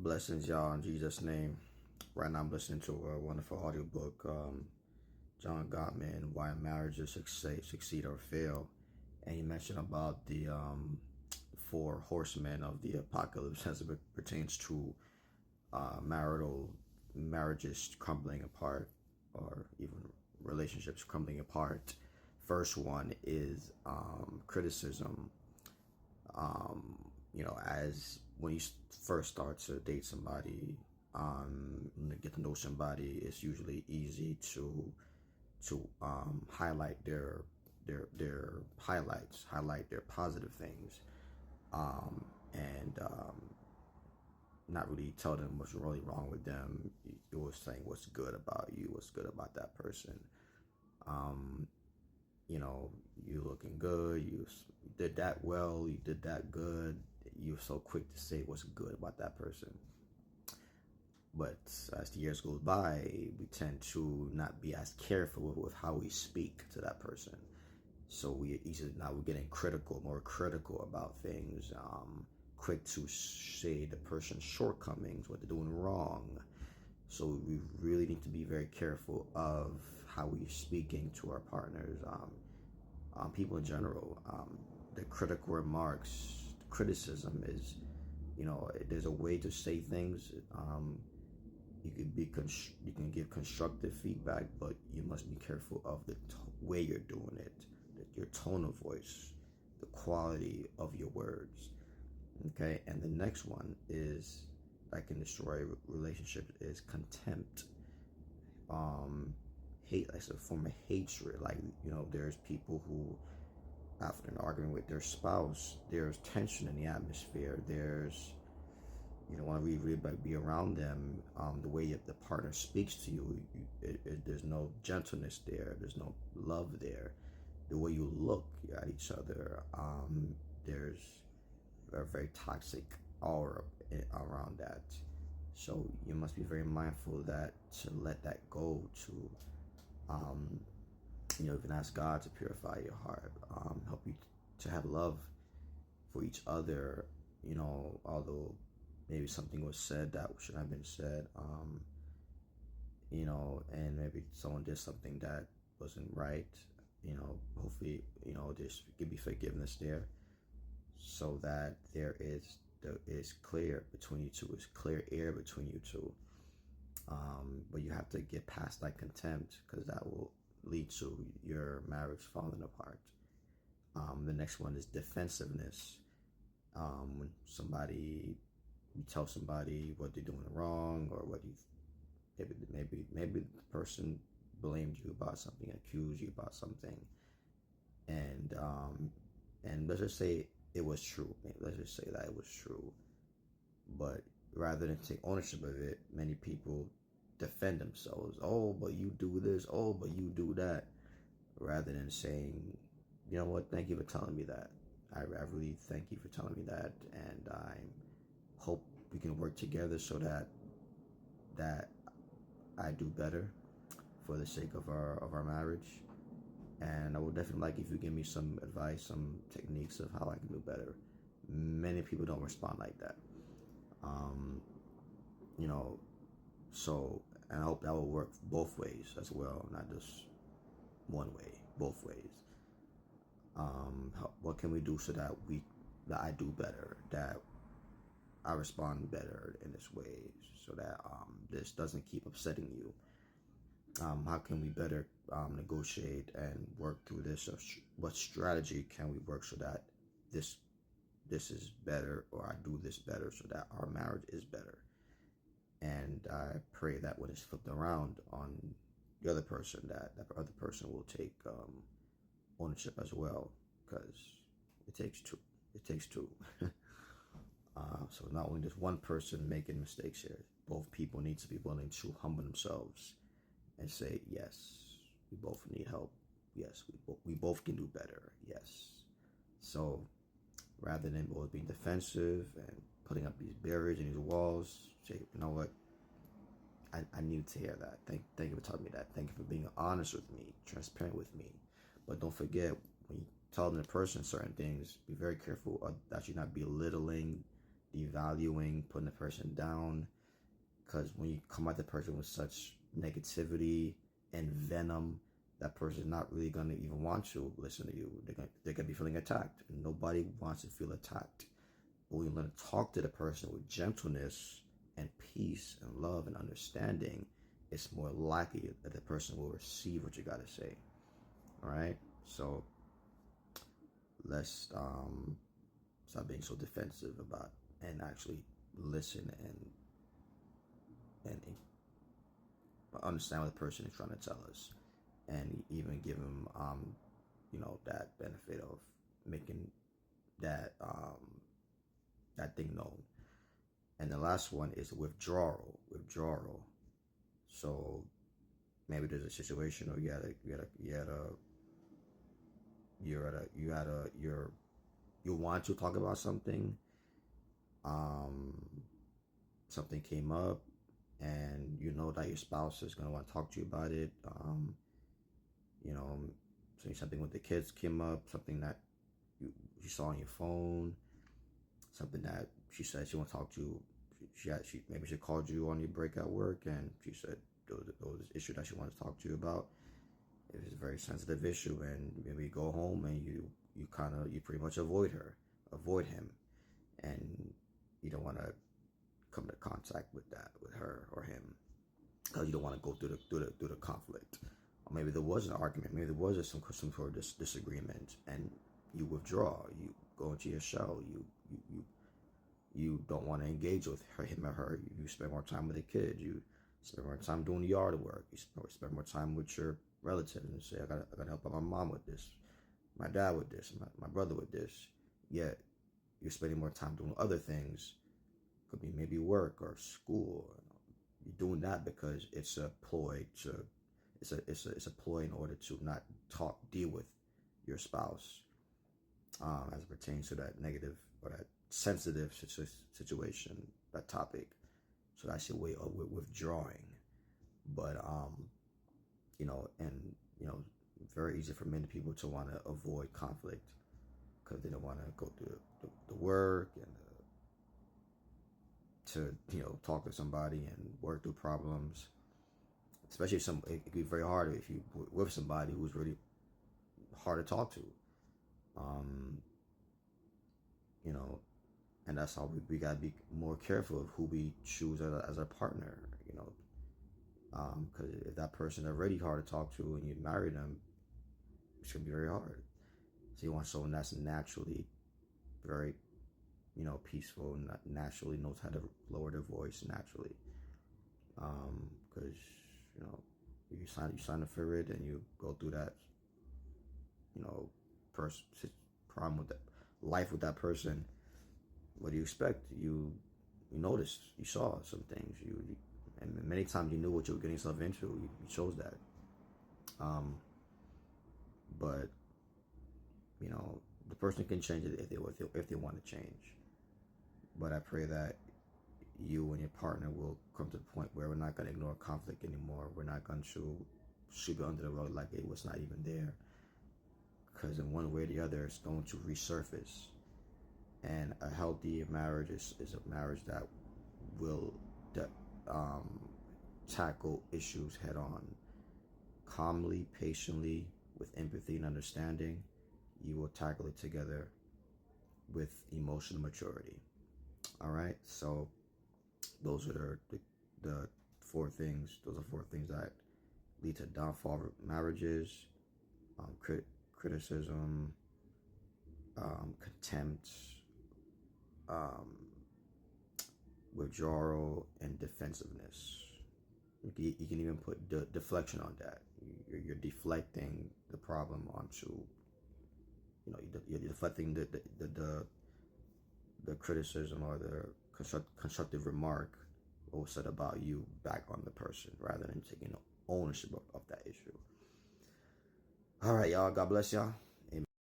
Blessings, y'all, in Jesus' name. Right now, I'm listening to a wonderful audiobook, John Gottman, Why Marriages Succeed or Fail. And he mentioned about the four horsemen of the apocalypse as it pertains to marital marriages crumbling apart or even relationships crumbling apart. First one is criticism. As when you first start to date somebody, get to know somebody, it's usually easy to highlight their highlights, highlight their positive things, and not really tell them what's really wrong with them. You was saying what's good about you, what's good about that person. Um, you looking good, you did that well, you did that good. You're so quick to say what's good about that person. But as the years goes by, we tend to not be as careful with how we speak to that person. So we're getting more critical about things, quick to say the person's shortcomings, what they're doing wrong. So we really need to be very careful of how we're speaking to our partners, people in general. The critical remarks, criticism is, there's a way to say things. You can give constructive feedback, but you must be careful of the way you're doing it, your tone of voice, the quality of your words. Okay, and the next one is that can destroy relationships is contempt. Hate, like a form of hatred. Like, there's people who, after an argument with their spouse, there's tension in the atmosphere. You don't want to really be around them. The way that the partner speaks to you, there's no gentleness there. There's no love there. The way you look at each other, there's a very toxic aura around that. So you must be very mindful to let that go. You can ask God to purify your heart, help you to have love for each other. Although maybe something was said that shouldn't have been said, and maybe someone did something that wasn't right. Hopefully, there could be forgiveness there, so that there is clear between you two. It's clear air between you two. But you have to get past that contempt, because that will lead to your marriage falling apart. The next one is defensiveness. When you tell somebody what they're doing wrong, or maybe the person blamed you about something, accused you about something, and let's just say it was true. Let's just say that it was true, but rather than take ownership of it, many people defend themselves. Oh, but you do this. Oh, but you do that. Rather than saying, you know what, thank you for telling me that. I really thank you for telling me that, and I hope we can work together so that I do better for the sake of our marriage. And I would definitely like if you give me some advice, some techniques of how I can do better. Many people don't respond like that. So, and I hope that will work both ways as well, not just one way, both ways. What can we do so that I do better, that I respond better in this way, so that this doesn't keep upsetting you? How can we better negotiate and work through this? What strategy can we work so that this is better, or I do this better, so that our marriage is better? And I pray that when it's flipped around on the other person, that other person will take ownership as well, because it takes two. It takes two. So not only does one person making mistakes here, both people need to be willing to humble themselves and say, yes, we both need help. Yes, we both can do better. Yes. So rather than both being defensive and putting up these barriers and these walls, say, you know what, I need to hear that. Thank you for telling me that. Thank you for being honest with me, transparent with me. But don't forget, when you tell the person certain things, be very careful that you're not belittling devaluing, putting the person down. Because when you come at the person with such negativity and venom, that person is not really going to even want to listen to you. They're gonna be feeling attacked. And nobody wants to feel attacked. But when you learn to talk to the person with gentleness and peace and love and understanding, it's more likely that the person will receive what you got to say. All right? So let's stop being so defensive about and actually listen and understand what the person is trying to tell us, and even give them that benefit of making that that thing known. And the last one is withdrawal. So maybe there's a situation, or you want to talk about something. Something came up, and you know that your spouse is gonna want to talk to you about it. Something with the kids came up, something that you saw on your phone, something that she said she want to talk to you. Maybe she called you on your break at work, and she said there was this issue that she wanted to talk to you about. It was a very sensitive issue, and maybe you go home and you pretty much avoid him, and you don't want to come into contact with her or him, because you don't want to go through the conflict. Or maybe there was an argument, maybe there was some sort of disagreement, and you withdraw, you go into your shell, you don't want to engage with him or her. You spend more time with the kid, you spend more time doing the yard work, you spend more time with your relatives, and say, I gotta help out my mom with this, my dad with this, my brother with this. Yet you're spending more time doing other things. Could be maybe work or school. You're doing that because it's a ploy it's a ploy in order to not deal with your spouse, as it pertains to that negative or that sensitive situation, that topic. So that's your way of withdrawing. But very easy for many people to want to avoid conflict, because they don't want to go through the work and to talk to somebody and work through problems. Especially if it can be very hard if you with somebody who's really hard to talk to. And that's how we gotta be more careful of who we choose as our partner. Because if that person is already hard to talk to and you marry them, it's gonna be very hard. So you want someone that's naturally very, peaceful, and naturally knows how to lower their voice naturally. Because you sign up for it, and you go through that, problem with that life with that person. What do you expect? You noticed, you saw some things, and many times you knew what you were getting yourself into. You chose that. But the person can change it if they want to change. But I pray that you and your partner will come to the point where we're not going to ignore conflict anymore. We're not going to sweep it under the rug like it was not even there. Because in one way or the other, it's going to resurface. And a healthy marriage is a marriage that will tackle issues head on. Calmly, patiently, with empathy and understanding, you will tackle it together with emotional maturity. All right, so those are the 4 things. Those are 4 things that lead to downfall of marriages: criticism, contempt, withdrawal, and defensiveness. You can even put deflection on that. You're deflecting the problem onto, you're deflecting the criticism or the constructive remark what was said about you back on the person, rather than taking ownership of that issue. All right, y'all. God bless y'all.